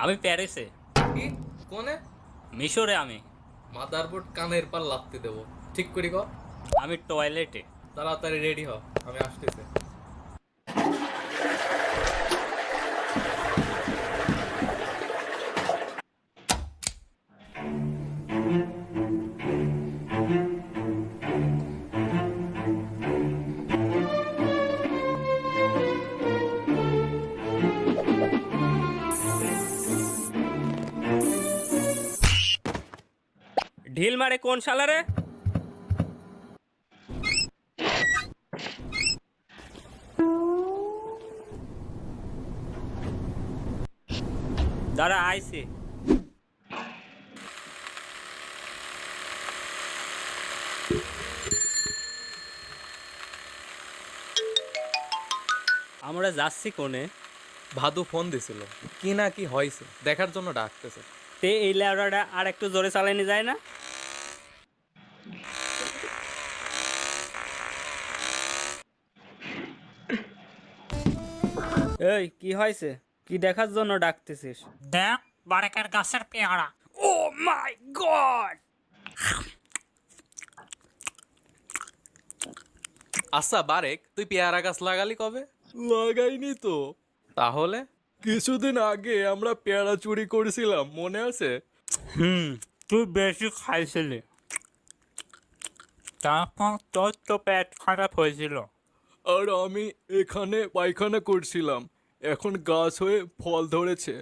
আমি প্যারিসে। কি? কোনে? মিশরে আমি। মাদারবোর্ড কানের পার লাত্তি দেবো। ঠিক করি ক। আমি টয়লেটে। তাড়াতাড়ি রেডি হ, আমি আসতেছি। ঢিল মারে কোন শালারে? দাঁড়া আইসি। আমরা যাচ্ছি কোনে? ভাদু ফোন দিছিল, কি না কি হয়েছে দেখার জন্য ডাকতেছে। তে এই ল্যাবড়াটা আর একটু জোরে চালানি যায় না? এই কি হয়েছে? কি দেখার জন্য ডাকতেছিস? দেখ, বারেকের গাছের পেয়ারা। ও মাই গড! আচ্ছা বারেক, তুই পেয়ারা গাছ লাগালি কবে? লাগাইনি তো। তাহলে? কিছুদিন আগে আমরা পেয়ারা চুরি করেছিলাম, মনে আছে? তুই বেশি খাইছিলি, তারপর তোর তো পেট খারাপ হয়েছিল। আর আমি এখানে পায়খানা করছিলাম, এখন গাছ হয়ে ফল ধরেছে।